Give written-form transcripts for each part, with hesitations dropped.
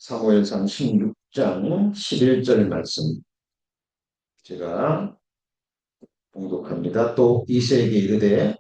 사무엘상 16장 11절 말씀 제가 봉독합니다. 또 이새에게 이르되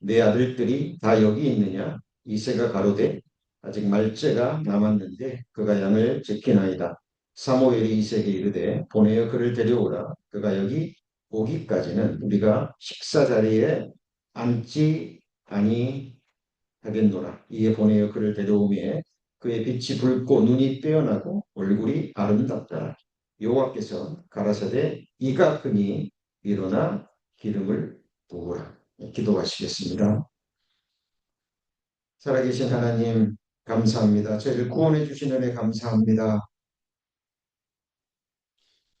내 아들들이 다 여기 있느냐? 이새가 가로되 아직 말째가 남았는데 그가 양을 지키나이다. 사무엘이 이새에게 이르되 보내어 그를 데려오라. 그가 여기 오기까지는 우리가 식사 자리에 앉지 아니하겠노라. 이에 보내어 그를 데려오매 그의 빛이 붉고 눈이 빼어나고 얼굴이 아름답더라. 여호와께서 가라사대 이가 크니 일어나 기름을 부으라. 기도하시겠습니다. 살아계신 하나님 감사합니다. 저희를 구원해 주신 은혜 감사합니다.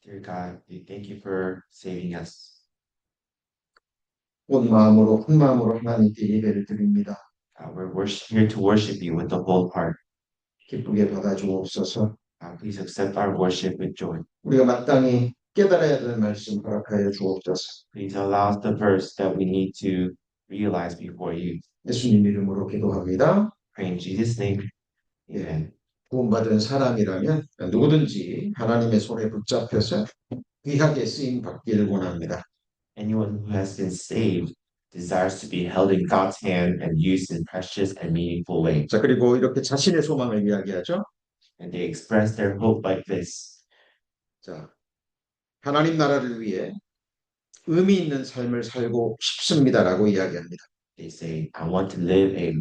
Dear God, we thank you for saving us. 온 마음으로 큰 마음으로 하나님께 예배를 드립니다. Here to worship you with the whole heart. 기쁘게 받아주옵소서. Please accept our worship with joy. 우리가 마땅히 깨달아야 될 말씀 허락하여 주옵소서. Please allow us the verse that we need to realize before you. 예수님 이름으로 기도합니다. Pray in Jesus' name. Amen. 구원받은 사람이라면 누구든지 하나님의 손에 붙잡혀서 귀하게 쓰임 받기를 원합니다. Anyone who has been saved desires to be held in God's hand and used in precious and meaningful ways. 자, 그리고 이렇게 자신의 소망을 이야기하죠. And they express their hope like this. 자, 하나님 나라를 위해 의미 있는 삶을 살고 싶습니다라고 이야기합니다. They say, I want to live a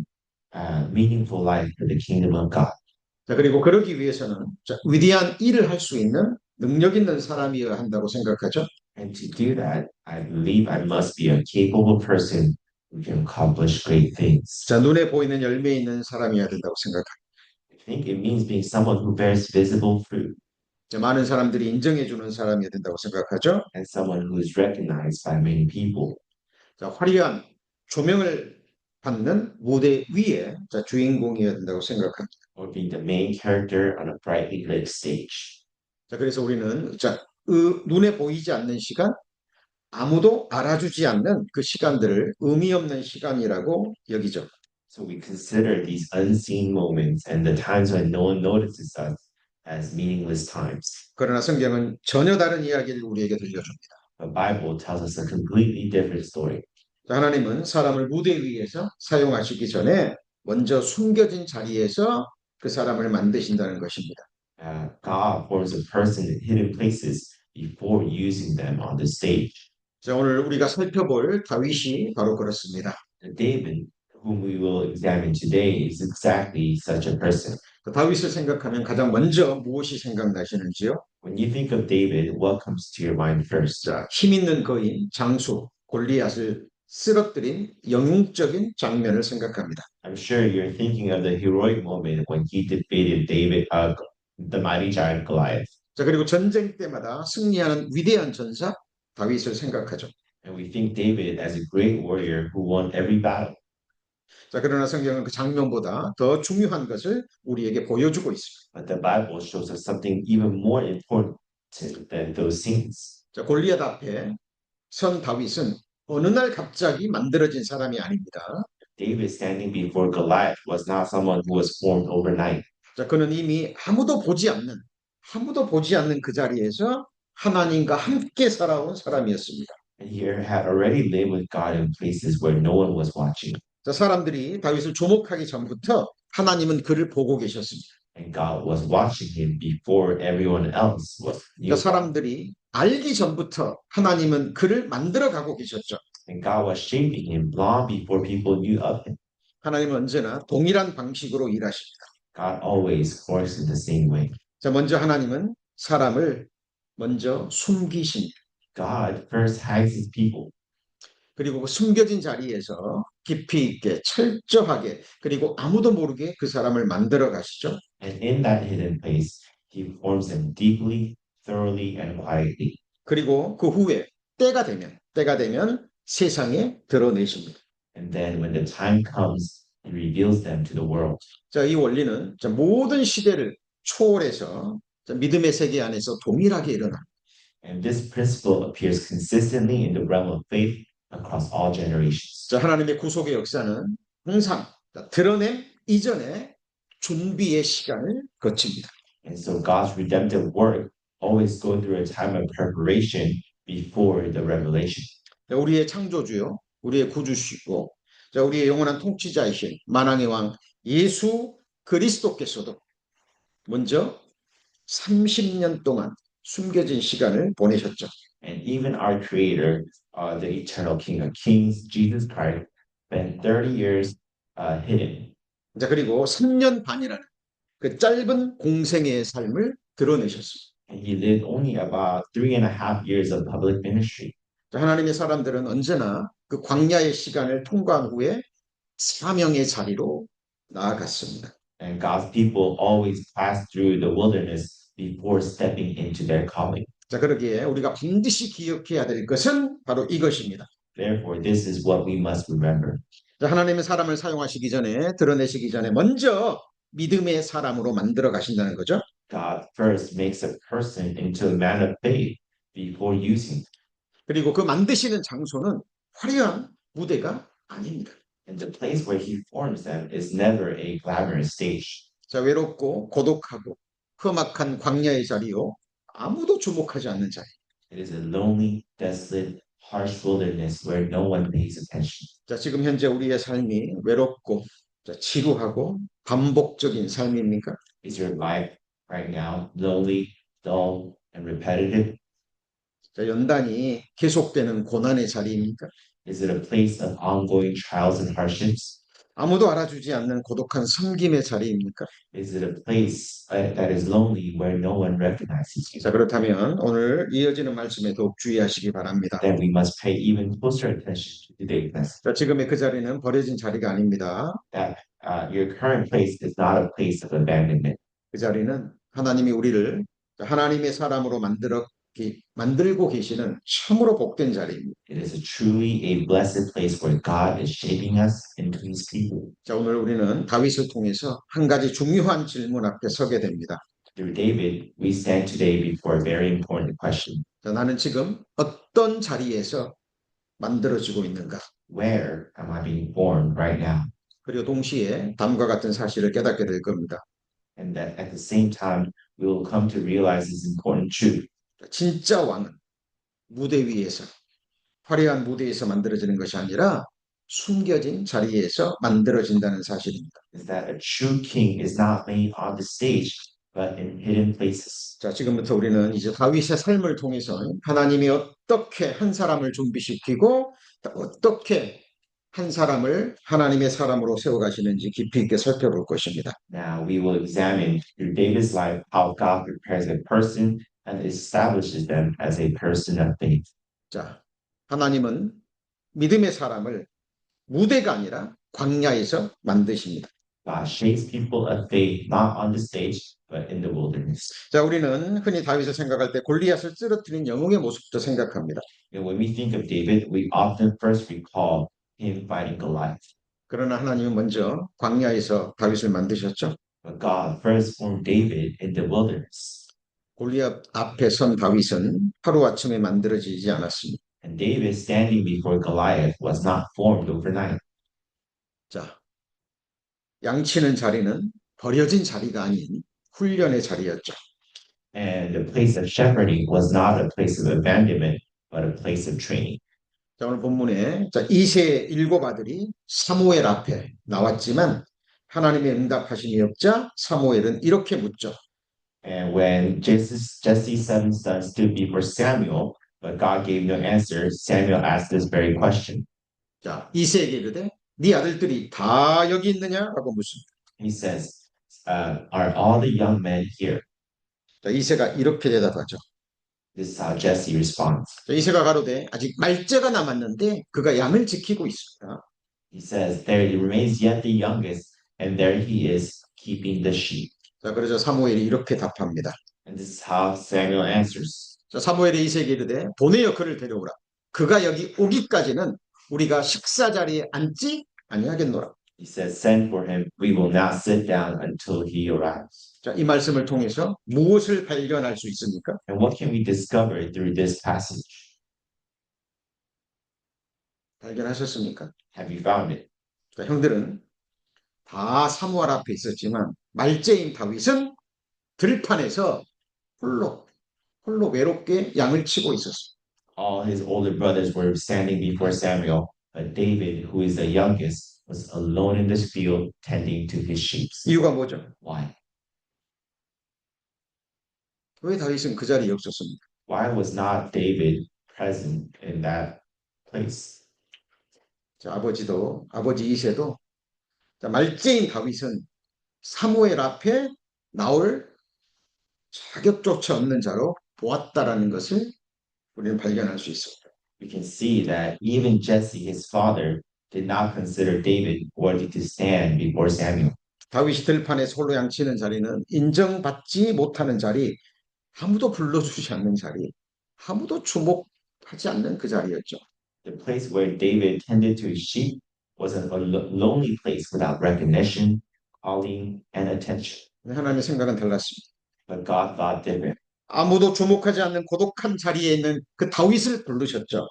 meaningful life for the kingdom of God. 자, 그리고 그러기 위해서는 위대한 일을 할 수 있는 능력 있는 사람이어야 한다고 생각하죠. And to do that, I believe I must be a capable person who can accomplish great things. 자, 눈에 보이는 열매 있는 사람이어야 된다고 생각합니다. I think it means being someone who bears visible fruit 자, 많은 사람들이 인정해 주는 사람이어야 된다고 생각하죠. and someone who is recognized by many people. 자, 화려한 조명을 받는 무대 위에 자, 주인공이어야 된다고 생각합니다. Or being the main character on a brightly lit stage. 자, 그래서 우리는 눈에 보이지 않는 시간, 아무도 알아주지 않는 그 시간들을 의미 없는 시간이라고 여기죠. So we consider these unseen moments and the times when no one notices us as meaningless times. 그러나 성경은 전혀 다른 이야기를 우리에게 들려줍니다. The Bible tells us a completely different story. 자, 하나님은 사람을 무대 위에서 사용하시기 전에 먼저 숨겨진 자리에서 그 사람을 만드신다는 것입니다. God forms a person in hidden places before using them on the stage. 자, 오늘 우리가 살펴볼 다윗이 바로 그렇습니다. David, whom we will examine today, is exactly such a person. 그 다윗을 생각하면 가장 먼저 무엇이 생각나시는지요? When you think of David, what comes to your mind first? 자, 힘 있는 거인 장수 골리앗을 쓰러뜨린 영웅적인 장면을 생각합니다. I'm sure you're thinking of the heroic moment when he defeated the mighty giant Goliath. 자, 그리고 전쟁 때마다 승리하는 위대한 전사 다윗을 생각하죠. And we think David as a great warrior who won every battle. 자, 그러나 성경은 그 장면보다 더 중요한 것을 우리에게 보여주고 있습니다. But the Bible shows us something even more important than those scenes. 자, 골리앗 앞에 선 다윗은 어느 날 갑자기 만들어진 사람이 아닙니다. David standing before Goliath was not someone who was formed overnight. 자, 그는 이미 아무도 보지 않는 그 자리에서 하나님과 함께 살아온 사람이었습니다. And he had already lived with God in places where no one was watching. 자, 사람들이 다윗을 주목하기 전부터 하나님은 그를 보고 계셨습니다. And God was watching him before everyone else was. 자, 사람들이 알기 전부터 하나님은 그를 만들어 가고 계셨죠. And God was shaping him long before people knew of him. 하나님은 언제나 동일한 방식으로 일하십니다. God always works in the same way. 자, 먼저 하나님은 사람을 먼저 숨기십니다. God first hides his people. 그리고 그 숨겨진 자리에서 깊이 있게 철저하게 그리고 아무도 모르게 그 사람을 만들어 가시죠. And in that hidden place, he forms them deeply, thoroughly, and quietly. 그리고 그 후에 때가 되면 세상에 드러내십니다. And then when the time comes, he reveals them to the world. 자, 이 원리는 모든 시대를 초월해서 믿음의 세계 안에서 동일하게 일어납니다. And this principle appears consistently in the realm of faith across all generations. 자, 하나님의 구속의 역사는 항상 드러냄 이전에 준비의 시간을 거칩니다. And so God's redemptive work always go through a time of preparation before the revelation. 자, 우리의 창조주요, 우리의 구주시고, 자, 우리의 영원한 통치자이신 만왕의 왕 예수 그리스도께서도 먼저 30년 동안 숨겨진 시간을 보내셨죠. And even our Creator, the eternal King of Kings, Jesus Christ, spent 30 years hidden. 자, 그리고 3년 반이라는 그 짧은 공생의 삶을 드러내셨습니다. And he lived only about 3.5 years of public ministry. 자, 하나님의 사람들은 언제나 그 광야의 시간을 통과한 후에 사명의 자리로 나아갔습니다. And God's people always pass through the wilderness before stepping into their calling. 자, 그러기에 우리가 반드시 기억해야 될 것은 바로 이것입니다. Therefore, this is what we must remember. 자, 하나님의 사람을 사용하시기 전에, 드러내시기 전에 먼저 믿음의 사람으로 만들어 가신다는 거죠. God first makes a person into a man of faith before using. 그리고 그 만드시는 장소는 화려한 무대가 아닙니다. And the place where he forms them is never a glamorous stage. 자, 외롭고 고독하고 험악한 광야의 자리요. 아무도 주목하지 않는 자리. It is a lonely, desolate, harsh wilderness where no one pays attention. 자, 지금 현재 우리의 삶이 외롭고 자, 지루하고 반복적인 삶입니까? Is your life right now lonely, dull, and repetitive? 자, 연단이 계속되는 고난의 자리입니까? Is it a place of ongoing trials and hardships? 아무도 알아주지 않는 고독한 섬김의 자리입니까? Is it a place that is lonely where no one recognizes you? 자, 그렇다면 오늘 이어지는 말씀에 더욱 주의하시기 바랍니다. Then we must pay even closer attention to today's message. 자, 지금의 그 자리는 버려진 자리가 아닙니다. That your current place is not a place of abandonment. 그 자리는 하나님이 우리를 하나님의 사람으로 만들고 계시는 참으로 복된 자리입니다. It is truly a blessed place where God is shaping us into His people. 자, 오늘 우리는 다윗을 통해서 한 가지 중요한 질문 앞에 서게 됩니다. Through David, we stand today before a very important question. 자, 나는 지금 어떤 자리에서 만들어지고 있는가? Where am I being formed right now? 그리고 동시에 다음과 같은 사실을 깨닫게 될 겁니다. And that at the same time, we will come to realize this important truth. 진짜 왕은 무대 위에서 화려한 무대에서 만들어지는 것이 아니라 숨겨진 자리에서 만들어진다는 사실입니다. Is that a true king is not made on the stage, but in hidden places. 자, 지금부터 우리는 이제 다윗의 삶을 통해서 하나님이 어떻게 한 사람을 준비시키고 어떻게 한 사람을 하나님의 사람으로 세워가시는지 깊이 있게 살펴볼 것입니다. Now we will examine through David's life how God prepares a person and establishes them as a person of faith. 자, 하나님은 믿음의 사람을 무대가 아니라 광야에서 만드십니다. God shapes people of faith not on the stage, but in the wilderness. 자, 우리는 흔히 다윗을 생각할 때 골리앗을 쓰러뜨린 영웅의 모습도 생각합니다. And when we think of David, we often first recall him fighting Goliath. 그러나 하나님은 먼저 광야에서 다윗을 만드셨죠. But God first formed David in the wilderness. 골리앗 앞에 선 다윗은 하루아침에 만들어지지 않았습니다. And David standing before Goliath was not formed overnight. 자, 양치는 자리는 버려진 자리가 아닌 훈련의 자리였죠. And the place of shepherding was not a place of abandonment, but a place of training. 자, 오늘 본문에 자, 이세 일곱 아들이 사무엘 앞에 나왔지만 하나님의 응답하심이 없자 사무엘은 이렇게 묻죠. And when Jesse's seven sons stood before Samuel, but God gave no answer, Samuel asked this very question. 자, 이세에게 이르되 네 아들들이 다 여기 있느냐라고 묻습니다. He says, are all the young men here? 자, 이세가 이렇게 대답하죠. This is how Jesse responds. 자, 이세가 가로되 아직 말째가 남았는데 그가 양을 지키고 있습니다. He says, there remains yet the youngest, and there he is keeping the sheep. 자, 그래서 사무엘이 이렇게 답합니다. And this is how Samuel answers. 자, 사무엘이 이세에게 이르되 보내어 그를 데려오라. 그가 여기 오기까지는 우리가 식사 자리에 앉지 아니하겠노라. He says, send for him. We will not sit down until he arrives. 자, 이 말씀을 통해서 무엇을 발견할 수 있습니까? And what can we discover through this passage? 발견하셨습니까? Have you found it? 자, 형들은 다 사무엘 앞에 있었지만 말째인 다윗은 들판에서 홀로 외롭게 양을 치고 있었어요. All his older brothers were standing before Samuel, but David, who is the youngest, was alone in this field tending to his sheep. 이유가 뭐죠? Why? 왜 다윗은 그 자리에 없었습니까? Why was not David present in that place? 자, 아버지 이새도 자, 말째인 다윗은 사무엘 앞에 나올 자격조차 없는 자로 보았다라는 것을 우리는 발견할 수 있습니다. We can see that even Jesse, his father, did not consider David worthy to stand before Samuel. 다윗이 들판에서 홀로 양치는 자리는 인정받지 못하는 자리, 아무도 불러주지 않는 자리, 아무도 주목하지 않는 그 자리였죠. The place where David tended to his sheep was a lonely place without recognition, calling, and attention. 하나님의 생각은 달랐습니다. But God thought different. 아무도 주목하지 않는 고독한 자리에 있는 그 다윗을 부르셨죠.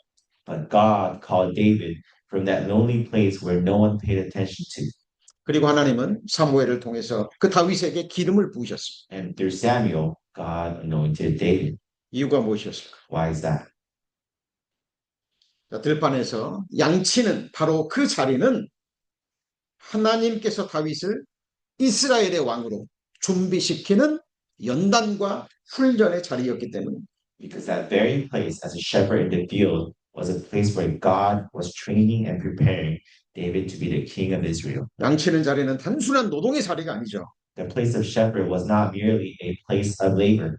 But God called David from that lonely place where no one paid attention to. 그리고 하나님은 사무엘을 통해서 그 다윗에게 기름을 부으셨습니다. And through Samuel, God anointed David. 이유가 무엇이었을까? Why is that? 자, 들판에서 양치는 바로 그 자리는 하나님께서 다윗을 이스라엘의 왕으로 준비시키는 연단과 훈련의 자리였기 때문입니다. Because that very place as a shepherd in the field was a place where God was training and preparing David to be the king of Israel. 양치는 자리는 단순한 노동의 자리가 아니죠. The place of shepherd was not merely a place of labor.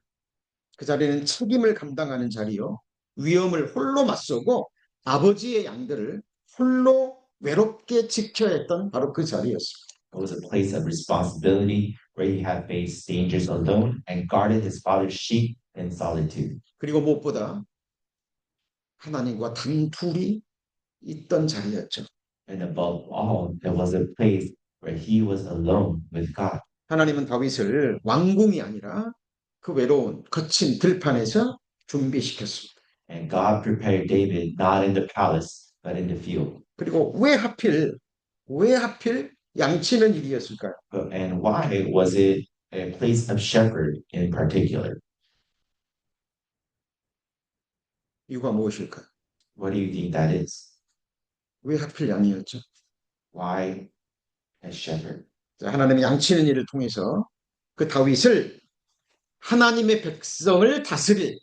그 자리는 책임을 감당하는 자리요. 위험을 홀로 맞서고 아버지의 양들을 홀로 외롭게 지켜야 했던 바로 그 자리였습니다. It was a place of responsibility where he had faced dangers alone and guarded his father's sheep in solitude. 그리고 무엇보다 하나님과 단둘이 있던 자리였죠. And above all, there was a place where he was alone with God. 하나님은 다윗을 왕궁이 아니라 그 외로운 거친 들판에서 준비시켰습니다. And God prepared David not in the palace, but in the field. 그리고 왜 하필 양치는 일이었을까요? And why was it a place of shepherd in particular? 이유가 무엇일까요? What do you think that is? 왜 하필 양이었죠? Why a shepherd? 자, 하나님의 양치는 일을 통해서 그 다윗을 하나님의 백성을 다스릴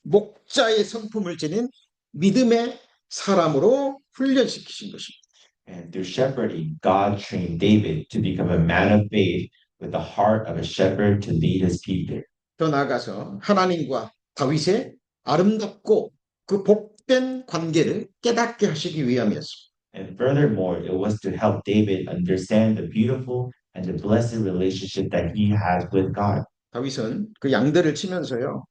목자의 성품을 지닌 믿음의 사람으로 훈련시키신 것입니다. And through shepherding, God trained David to become a man of faith with the heart of a shepherd to lead his people. 더 나아가서 하나님과 다윗의 아름답고 그 복된 관계를 깨닫게 하시기 위함이었습니다. And furthermore, it was to help David understand the beautiful and the blessed relationship that he has with God. 다윗은 그 양들을 치면서요.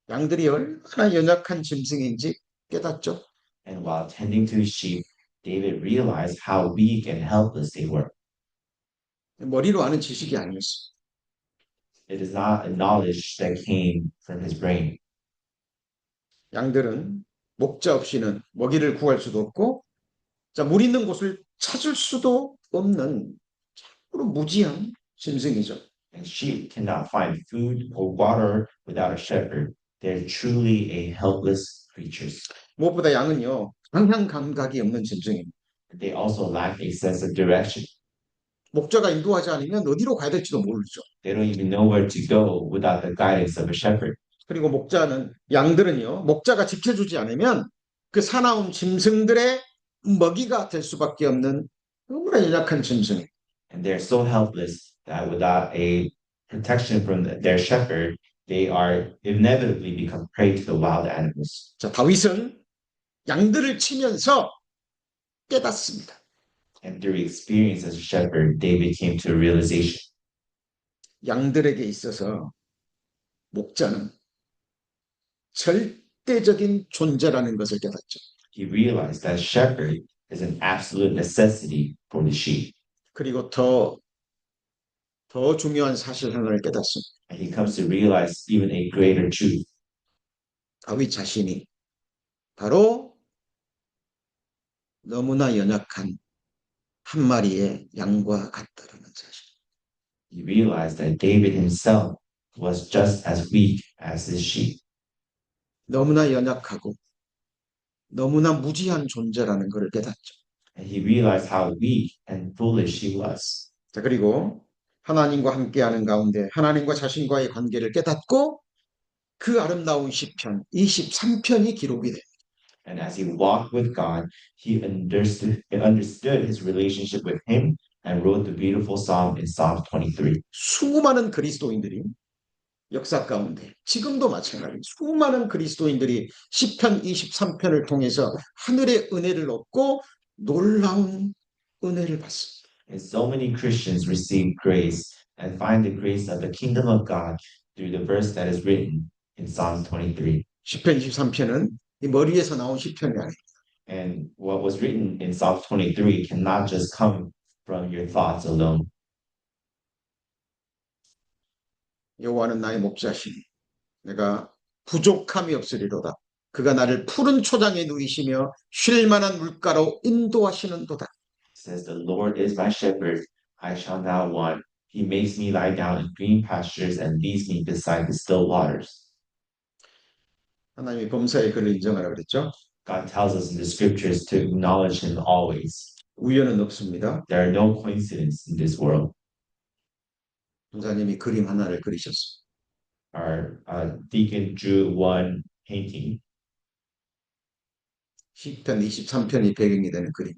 양들이 얼마나 연약한 짐승인지 깨닫죠. And while tending to his sheep, David realized how weak and helpless they were. 머리로 아는 지식이 아니었어요. It is not a knowledge that came from his brain. 양들은 목자 없이는 먹이를 구할 수도 없고 자, 물 있는 곳을 찾을 수도 없는 참으로 무지한 짐승이죠. And sheep cannot find food or water without a shepherd. They're truly a helpless creatures. 무엇보다 양은요. 방향 감각이 없는 짐승입니다. They also lack a sense of direction. 목자가 인도하지 않으면 어디로 가야 될지도 모르죠. They don't even know where to go without the guidance of a shepherd. 그리고 양들은요. 목자가 지켜주지 않으면 그 사나운 짐승들의 먹이가 될 수밖에 없는 너무나 연약한 짐승. And they're so helpless that without a protection from their shepherd, they are inevitably become prey to the wild animals. 자, 다윗은 양들을 치면서 깨닫습니다. And through experience as a shepherd, David came to a realization. 양들에게 있어서 목자는 절대적인 존재라는 것을 깨닫죠. He realized that shepherd is an absolute necessity for the sheep. 그리고 더 중요한 사실 하나를 깨닫습니다. And he comes to realize even a greater truth. 다윗 자신이 바로 너무나 연약한 한 마리의 양과 같다라는 사실. He realized that David himself was just as weak as his sheep. 너무나 연약하고 너무나 무지한 존재라는 것을 깨닫죠. And he realized how weak and foolish he was. 자, 그리고 하나님과 함께하는 가운데 하나님과 자신과의 관계를 깨닫고 그 아름다운 시편 23편이 기록이 됩니다. And as he walked with God, he understood his relationship with him and wrote the beautiful psalm in Psalm 23. 수많은 그리스도인들이 역사 가운데 지금도 마찬가지 수많은 그리스도인들이 시편 23편을 통해서 하늘의 은혜를 얻고 놀라운 은혜를 받습니다. And so many Christians receive grace and find the grace of the kingdom of God through the verse that is written in Psalm 23. 시편 23편은 이 머리에서 나온 시편이 아니에요. And what was written in Psalm 23 cannot just come from your thoughts alone. 여호와는 나의 목자시니 내가 부족함이 없으리로다. 그가 나를 푸른 초장에 누이시며 쉴 만한 물가로 인도하시는도다. It says, The Lord is my shepherd, I shall not want. He makes me lie down in green pastures and leads me beside the still waters. 하나님이 범사에 그를 인정하라 그랬죠. God tells us in the scriptures to acknowledge him always. 우연은 없습니다. There are no coincidences in this world. 전사님이 그림 하나를 그리셨어요. Our deacon drew one painting, 시편 23편이 배경이 되는 그림.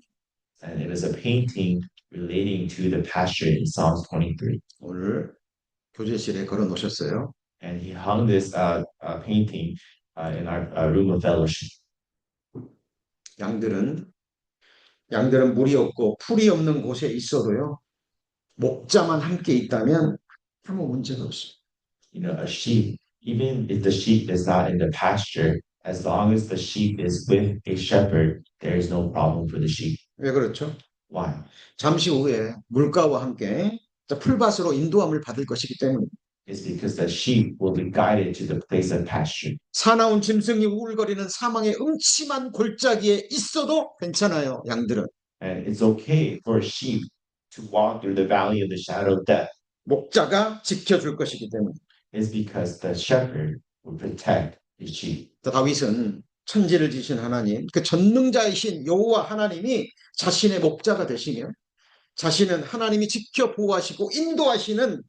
and it is a painting relating to the pasture in Psalms 23. 오늘 교제실에 걸어 놓으셨어요. And he hung this painting in our room of fellowship. 양들은 물이 없고 풀이 없는 곳에 있어도요. 목자만 함께 있다면 아무 문제가 없습니다. You know, a sheep, even if the sheep is not in the pasture, as long as the sheep is with a shepherd, there is no problem for the sheep. 왜 그렇죠? Why? 잠시 후에 물가와 함께 풀밭으로 인도함을 받을 것이기 때문입니다. It's because the sheep will be guided to the place of pasture. 사나운 짐승이 우울거리는 사망의 음침한 골짜기에 있어도 괜찮아요. 양들은. And it's okay for a sheep to walk through the valley of the shadow of death. 목자가 지켜줄 것이기 때문에. It's because the shepherd will protect his sheep. 다윗은 천지를 지신 하나님, 그 전능자이신 여호와 하나님이 자신의 목자가 되시며 자신은 하나님이 지켜 보호하시고 인도하시는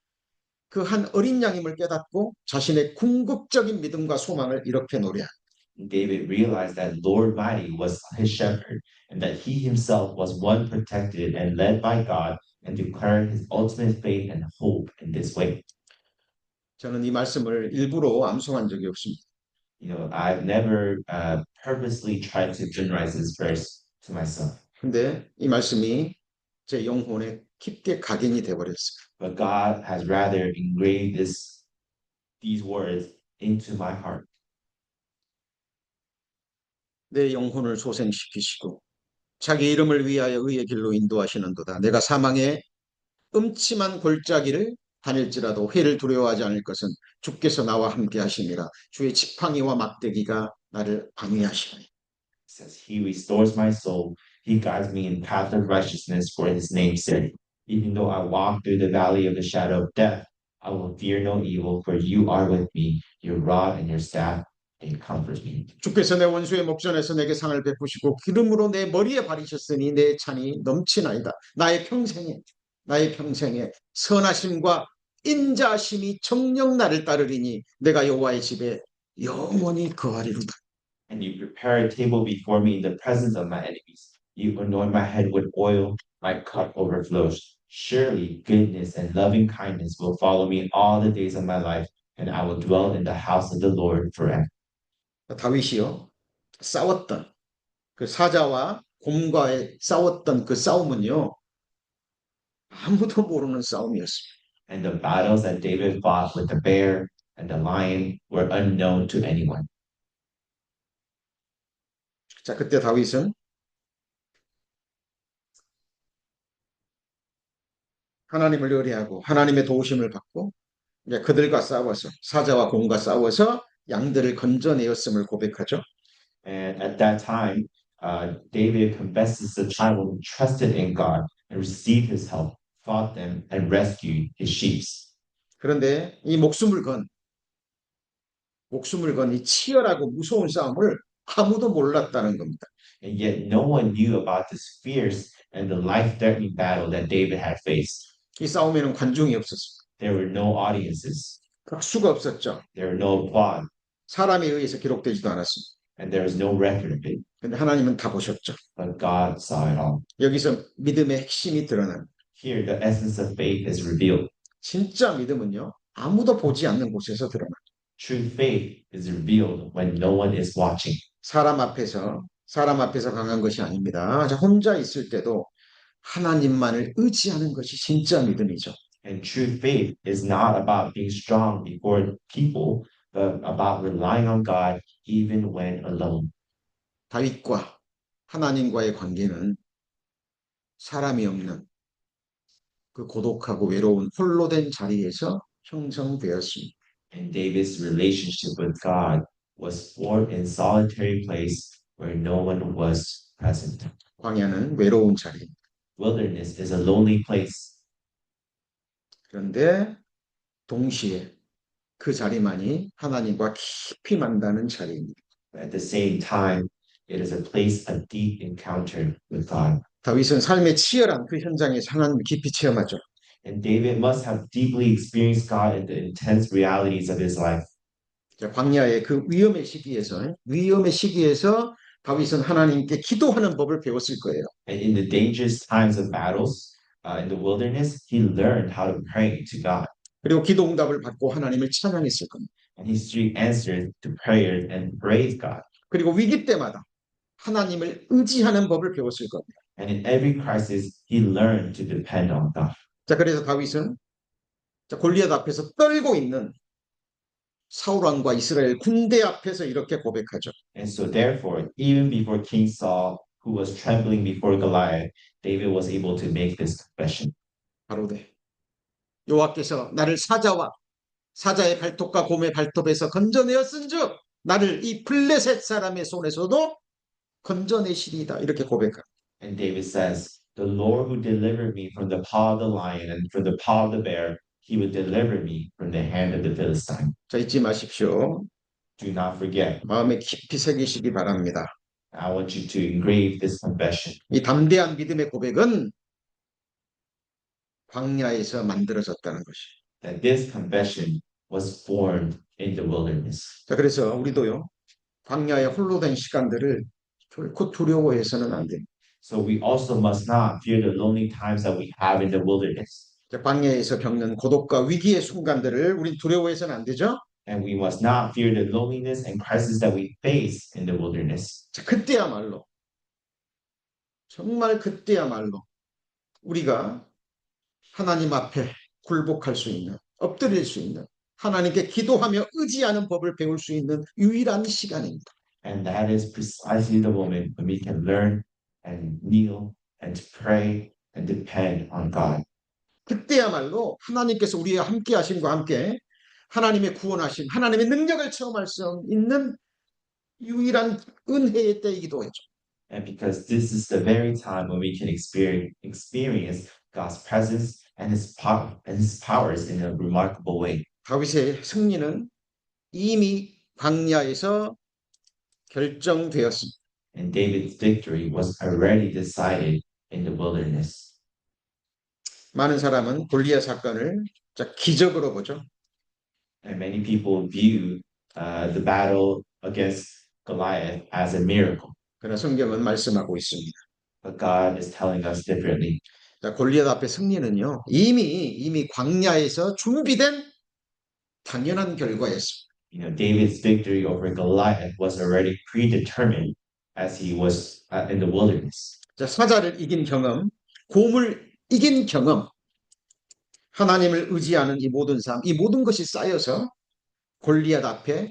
그 한 어린 양임을 깨닫고 자신의 궁극적인 믿음과 소망을 이렇게 노래합니다. David realized that Lord Mighty was his shepherd and that he himself was one protected and led by God and declared his ultimate faith and hope in this way. 저는 이 말씀을 일부러 암송한 적이 없습니다. You know, I've never purposely tried to memorize this verse to myself. 근데 이 말씀이 제 영혼에 깊게 각인이 되어버렸어요. But God has rather engraved these words into my heart. 내 영혼을 소생시키시고 자기 이름을 위하여 의의 길로 인도하시는도다. 내가 사망의 음침한 골짜기를 다닐지라도 회를 두려워하지 않을 것은 주께서 나와 함께 하심이라. 주의 지팡이와 막대기가 나를 방위하시나니. It says, He restores my soul. He guides me in paths of righteousness for his name's sake. Even though I walk through the valley of the shadow of death, I will fear no evil, for you are with me. Your rod and your staff, they comfort me. 주께서 내 원수의 목전에서 내게 상을 베푸시고 기름으로 내 머리에 바르셨으니 내 찬이 넘치나이다. 나의 평생에 선하심과 인자심이 정녕 나를 따르리니 내가 여호와의 집에 영원히 거하리로다. And you prepare a table before me in the presence of my enemies. You anoint my head with oil, my cup overflows. Surely goodness and loving kindness will follow me all the days of my life, and I will dwell in the house of the Lord forever. 다윗이요 싸웠던 그 사자와 곰과의 싸웠던 그 싸움은요 아무도 모르는 싸움이었습니다. And the battles that David fought with the bear and the lion were unknown to anyone. 자, 그때 다윗은 하나님을 의뢰하고 하나님의 도우심을 받고 이제 그들과 싸워서 사자와 곰과 싸워서 양들을 건져내었음을 고백하죠. And at that time, David confesses the child who trusted in God and received his help, fought them, and rescued his sheep. 그런데 이 목숨을 건 이 치열하고 무서운 싸움을 아무도 몰랐다는 겁니다. And yet no one knew about this fierce and the life-threatening battle that David had faced. 이 싸움에는 관중이 없었습니다. There were no audiences. 박수가 없었죠. There were no applause. 사람에 의해서 기록되지도 않았습니다. And there was no record of it. 근데 하나님은 다 보셨죠. But God saw it all. 여기서 믿음의 핵심이 드러난 Here, the essence of faith is revealed. 진짜 믿음은요. 아무도 보지 않는 곳에서 드러나. True faith is revealed when no one is watching. 사람 앞에서 강한 것이 아닙니다. 혼자 있을 때도 하나님만을 의지하는 것이 진짜 믿음이죠. And true faith is not about being strong before people, but about relying on God even when alone. 다윗과 하나님과의 관계는 사람이 없는 그 고독하고 외로운 홀로 된 자리에서 형성되었습니다. And David's relationship with God was formed in solitary place where no one was present. 광야는 외로운 자리. Wilderness is a lonely place. 그런데 동시에 그 자리만이 하나님과 깊이 만나는 자리입니다. At the same time, it is a place of deep encounter with God. 다윗은 삶의 치열한 그 현장에서 하나님을 깊이 체험하죠. And David must have deeply experienced God in the intense realities of his life. 광야의 그 위험의 시기에서 다윗은 하나님께 기도하는 법을 배웠을 거예요. And in the dangerous times of battles in the wilderness, he learned how to pray to God. 그리고 기도 응답을 받고 하나님을 찬양했을 겁니다. And he answered to prayers and praised God. 그리고 위기 때마다 하나님을 의지하는 법을 배웠을 겁니다. And in every crisis, he learned to depend on God. 자, 그래서 다윗은 골리앗 앞에서 떨고 있는 사울 왕과 이스라엘 군대 앞에서 이렇게 고백하죠. And so therefore, even before King Saul, who was trembling before Goliath, David was able to make this confession. 바로되 여호와께서 나를 사자의 발톱과 곰의 발톱에서 건져내었은즉 나를 이 블레셋 사람의 손에서도 건져내시리이다. 이렇게 고백합니다. And David says, the Lord who delivered me from the paw of the lion and from the paw of the bear, he would deliver me from the hand of the Philistine. 자, 잊지 마십시오. Do not forget. 마음에 깊이 새기시기 바랍니다. I want you to engrave this confession. 이 담대한 믿음의 고백은 광야에서 만들어졌다는 것이. That this confession was formed in the wilderness. 자, 그래서 우리도요. 광야에 홀로 된 시간들을 결코 두려워해서는 안 됩니다. So we also must not fear the lonely times that we have in the wilderness. 자, 광야에서 겪는 고독과 위기의 순간들을 우린 두려워해서는 안 되죠. And we must not fear the loneliness and crisis that we face in the wilderness. 자, 정말 그때야말로 우리가 하나님 앞에 굴복할 수 있는, 엎드릴 수 있는, 하나님께 기도하며 의지하는 법을 배울 수 있는 유일한 시간입니다. And that is precisely the moment when we can learn and kneel and to pray and depend on God. 그때야말로 하나님께서 우리와 함께 하심과 함께 하나님의 구원하심, 하나님의 능력을 체험할 수 있는 유일한 은혜의 때이기도 하죠. And because this is the very time when we can experience God's presence and his powers in a remarkable way. 다윗의 승리는 이미 광야에서 결정되었습니다. And David's victory was already decided in the wilderness. 많은 사람은 골리앗 사건을 기적으로 보죠. And many people view the battle against Goliath as a miracle. 그러나 성경은 말씀하고 있습니다. But God is telling us differently. 자, 골리앗 앞에 승리는요. 이미 광야에서 준비된 당연한 결과였습니다. You know, David's victory over Goliath was already predetermined as he was in the wilderness. 자, 사자를 이긴 경험, 곰을 이긴 경험, 하나님을 의지하는 이 모든 삶, 이 모든 것이 쌓여서 골리앗 앞에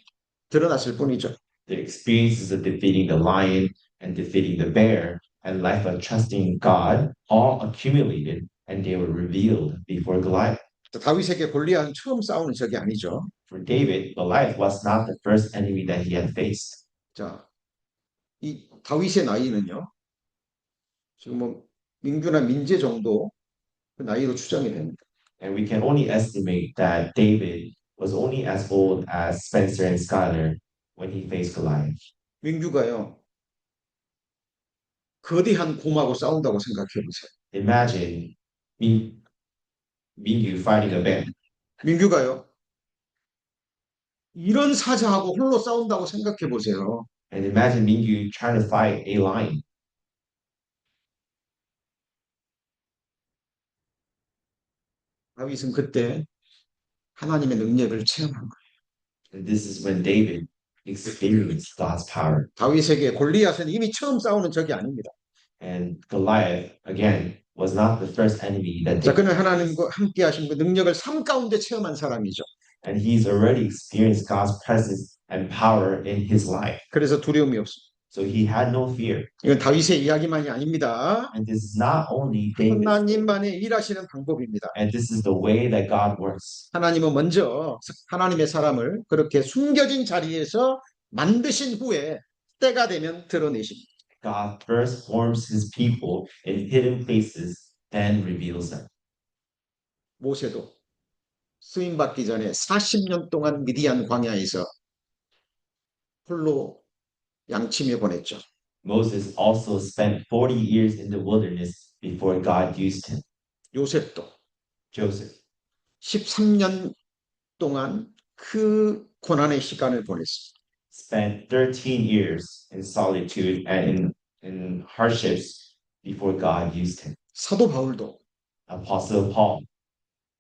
드러났을 뿐이죠. The experiences of defeating the lion and defeating the bear and life of trusting God all accumulated and they were revealed before Goliath. 자, 다윗에게 골리앗은 처음 싸우는 적이 아니죠. For David, Goliath was not the first enemy that he had faced. 자, 이 다윗의 나이는요. 지금 민규나 민재 정도 그 나이로 추정이 됩니다. And we can only estimate that David was only as old as Spencer and Skylar when he faced Goliath. 민규가요, 거대한 곰하고 싸운다고 생각해 보세요. Imagine Min- Mingyu fighting a bear. 민규가요, 이런 사자하고 홀로 싸운다고 생각해 보세요. And imagine Mingyu trying to fight a lion. 다윗은 그때 하나님의 능력을 체험한 거예요. And this is when David experienced God's power. 다윗에게 골리앗은 이미 처음 싸우는 적이 아닙니다. And Goliath, again, was not the first enemy that 자, David 그는 하나님과 함께 하신 그 능력을 삶 가운데 체험한 사람이죠. and he's already experienced God's presence and power in his life. 그래서 두려움이 없습니다. So he had no fear. 이건 다윗의 이야기만이 아닙니다. And this is not only David's story, 하나님만의 일하시는 방법입니다. and this is the way that God works. 하나님은 먼저 하나님의 사람을 그렇게 숨겨진 자리에서 만드신 후에 때가 되면 드러내십니다. God first forms his people in hidden places, then reveals them. 모세도 쓰임 받기 전에 40년 동안 미디안 광야에서 홀로 양침에 보냈죠. Moses also spent 40 years in the wilderness before God used him. 요셉도 Joseph 13년 동안 그 고난의 시간을 보냈습니다. spent 13 years in solitude and in hardships before God used him. 사도 바울도 Apostle Paul,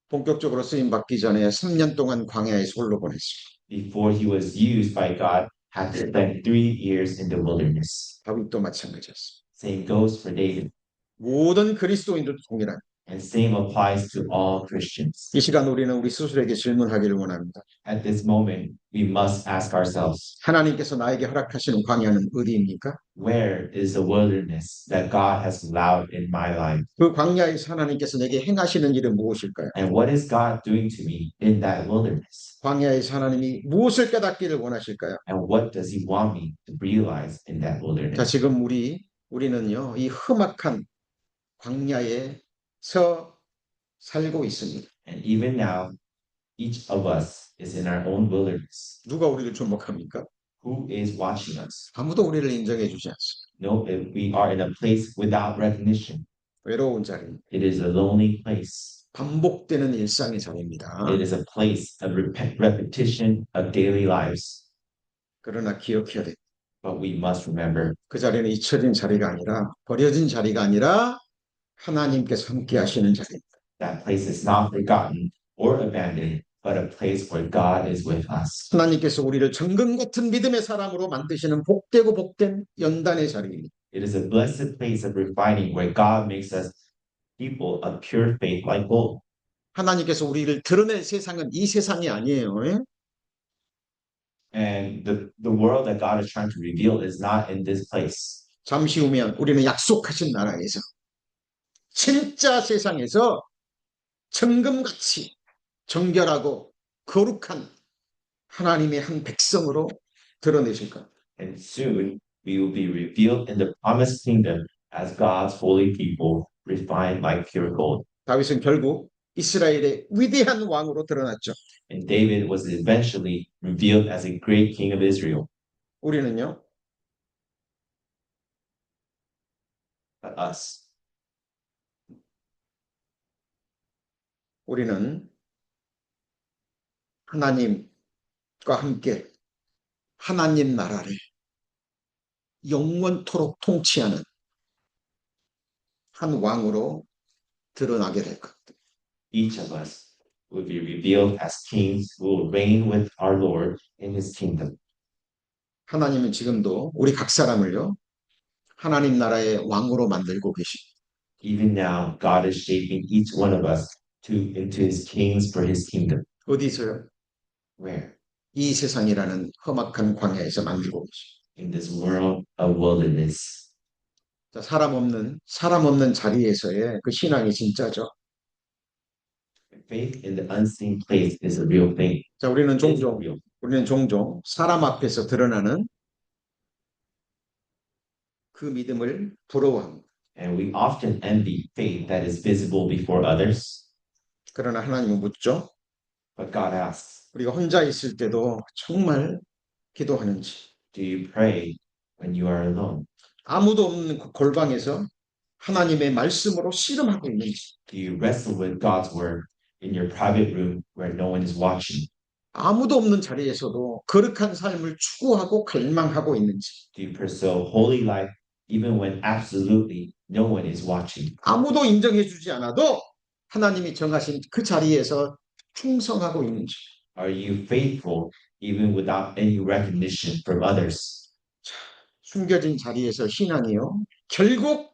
본격적으로 쓰임 받기 전에 3년 동안 광야에서 홀로 보냈습니다. before he was used by God, had to spend 3 years in the wilderness. 다윗도 마찬가지였습니다. Same goes for David, 모든 그리스도인들도 동일한. and same applies to all Christians. 이 시간 우리는 우리 스스로에게 질문하기를 원합니다. At this moment, we must ask ourselves, 하나님께서 나에게 허락하시는 광야는 어디입니까? where is the wilderness that God has allowed in my life? 그 광야에서 하나님께서 내게 행하시는 일은 무엇일까요? And what is God doing to me in that wilderness? 광야에서 하나님이 무엇을 깨닫기를 원하실까요? And what does he want me to realize in that 자, wilderness? 지금 우리는요, 이 험악한 광야에서 살고 있습니다. And even now, each of us is in our own wilderness. 누가 우리를 주목합니까? Who is watching us? 아무도 우리를 인정해 주지 않습니다. No, if we are in a place without recognition. 외로운 자리입니다. It is a lonely place. 반복되는 일상의 자리입니다. It is a place of repetition of daily lives. 그러나 기억해야 됩니다. But we must remember 그 자리는 잊혀진 자리가 아니라 버려진 자리가 아니라 하나님께서 함께 하시는 자리입니다. that place is not forgotten or abandoned, but a place where God is with us. 하나님께서 우리를 정금 같은 믿음의 사람으로 만드시는 복되고 복된 연단의 자리입니다. It is a blessed place of refining where God makes us people of pure faith like gold. 하나님께서 우리를 드러낼 세상은 이 세상이 아니에요. 예? And the world that God is trying to reveal is not in this place. 잠시 후면 우리는 약속하신 나라에서 진짜 세상에서 정금같이 정결하고 거룩한 하나님의 한 백성으로 드러내실 겁니다. And soon we will be revealed in the promised kingdom as God's holy people, refined like pure gold. 다윗은 결국 이스라엘의 위대한 왕으로 드러났죠. And David was eventually revealed as a great king of Israel. 우리는요, But us, 우리는 하나님과 함께 하나님 나라를 영원토록 통치하는 한 왕으로 드러나게 될 겁니다. each of us will be revealed as kings who will reign with our Lord in his kingdom. 하나님은 지금도 우리 각 사람을요, 하나님 나라의 왕으로 만들고 계십니다. Even now, God is shaping each one of us into his kings for his kingdom. 어디서요? Where? 이 세상이라는 험악한 광야에서 만들고 계십니다. In this world of wilderness. 자, 사람 없는 자리에서의 그 신앙이 진짜죠. Faith in the unseen place is a real thing. 자, 우리는 종종 사람 앞에서 드러나는 그 믿음을 부러워합니다. And we often envy faith that is visible before others. 그러나 하나님은 묻죠. But God asks, 우리가 혼자 있을 때도 정말 기도하는지, do you pray when you are alone? 아무도 없는 그 골방에서 하나님의 말씀으로 씨름하고 있는지, Do you wrestle with God's word in your private room where no one is watching? 아무도 없는 자리에서도 거룩한 삶을 추구하고 갈망하고 있는지, Do you pursue holy life even when absolutely no one is watching? 아무도 인정해주지 않아도 하나님이 정하신 그 자리에서 충성하고 있는지, Are you faithful even without any recognition from others? 숨겨진 자리에서 신앙이요. 결국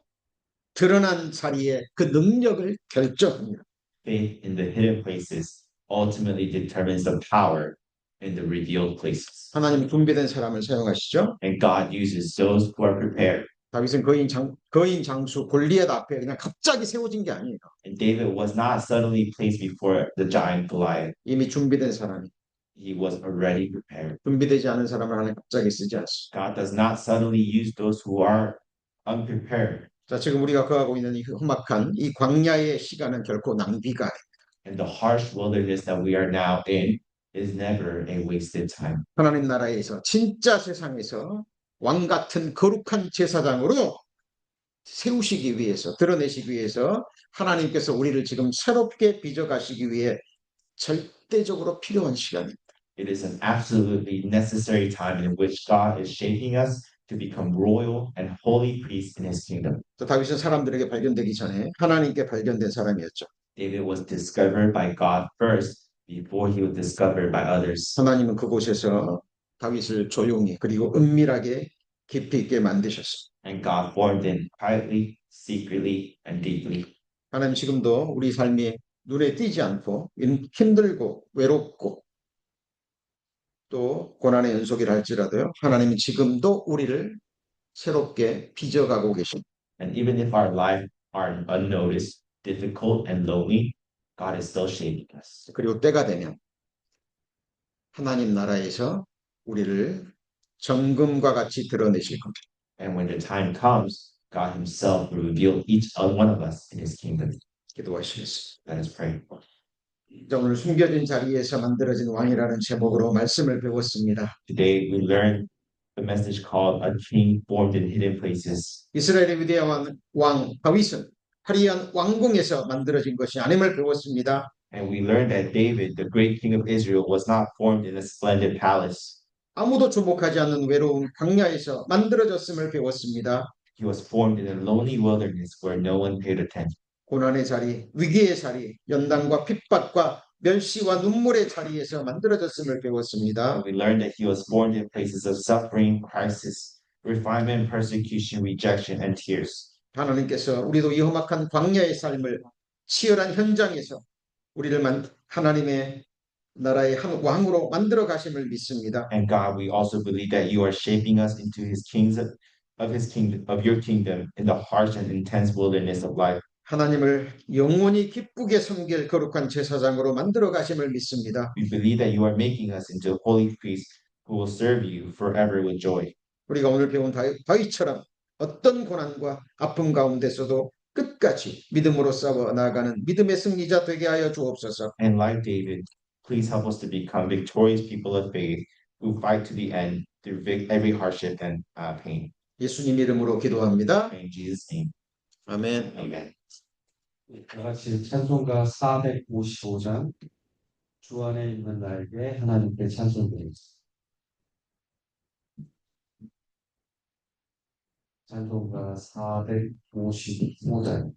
드러난 자리에 그 능력을 결정합니다. Faith in the hidden places ultimately determines the power in the revealed places. 하나님 준비된 사람을 사용하시죠. And God uses those who are prepared. 다윗은 거인 장수 골리앗 앞에 그냥 갑자기 세워진 게 아니에요. And David was not suddenly placed before the giant Goliath. 이미 준비된 사람이 He was already prepared. 준비되지 않은 사람을 하나님 갑자기 쓰지 않습니다. God does not suddenly use those who are unprepared. 자, 지금 우리가 거하고 있는 이 험악한 이 광야의 시간은 결코 낭비가 아닙니다. And the harsh wilderness that we are now in is never a wasted time. 하나님 나라에서 진짜 세상에서 왕 같은 거룩한 제사장으로 세우시기 위해서 드러내시기 위해서 하나님께서 우리를 지금 새롭게 빚어가시기 위해 절대적으로 필요한 시간입니다. It is an absolutely necessary time in which God is shaping us to become royal and holy priests in his kingdom. 다윗은 사람들에게 발견되기 전에 하나님께 발견된 사람이었죠. David was discovered by God first before he was discovered by others. 하나님은 그곳에서 다윗을 조용히 그리고 은밀하게 깊이 있게 만드셨습니다. And God formed him quietly, secretly, and deeply. 하나님 지금도 우리 삶이 눈에 띄지 않고 힘들고 외롭고 또 고난의 연속이라 할지라도요. 하나님은 지금도 우리를 새롭게 빚어가고 계십니다. And even if our life are unnoticed, difficult, and lonely, God is still shaping us. 그리고 때가 되면 하나님 나라에서 우리를 정금과 같이 드러내실 겁니다. And when the time comes, God himself will reveal each one of us in his kingdom. 기도하시겠습니다. Let us pray. 오늘 숨겨진 자리에서 만들어진 왕이라는 제목으로 말씀을 배웠습니다. Today we learn the message called A King Formed in Hidden Places. 이스라엘의 위대한 왕 다윗은 화려한 왕궁에서 만들어진 것이 아님을 배웠습니다. And we learn that David, the great king of Israel, was not formed in a splendid palace. 아무도 주목하지 않는 외로운 광야에서 만들어졌음을 배웠습니다. He was formed in a lonely wilderness where no one paid attention. 고난의 자리, 위기의 자리, 연단과 핍박과 멸시와 눈물의 자리에서 만들어졌음을 배웠습니다. We learned that he was formed in places of suffering, crisis, refinement, persecution, rejection, and tears. 하나님께서 우리도 이 험악한 광야의 삶을 치열한 현장에서 우리를 하나님의 나라의 한 왕으로 만들어 가심을 믿습니다. And God, we also believe that you are shaping us into his kingdom, of your kingdom in the harsh and intense wilderness of life. 하나님을 영원히 기쁘게 섬길 거룩한 제사장으로 만들어 가심을 믿습니다. We believe that you are making us into holy priests who will serve you forever with joy. 우리가 오늘 배운 다윗처럼 어떤 고난과 아픔 가운데서도 끝까지 믿음으로 싸워 나아가는 믿음의 승리자 되게 하여 주옵소서. And like David, please help us to become victorious people of faith who fight to the end through every hardship and pain. 예수님 이름으로 기도합니다. In Jesus' name, 아멘. amen. 다 같이 찬송가 455장 주 안에 있는 나에게 하나님께 찬송드리겠습니다. 찬송가 455장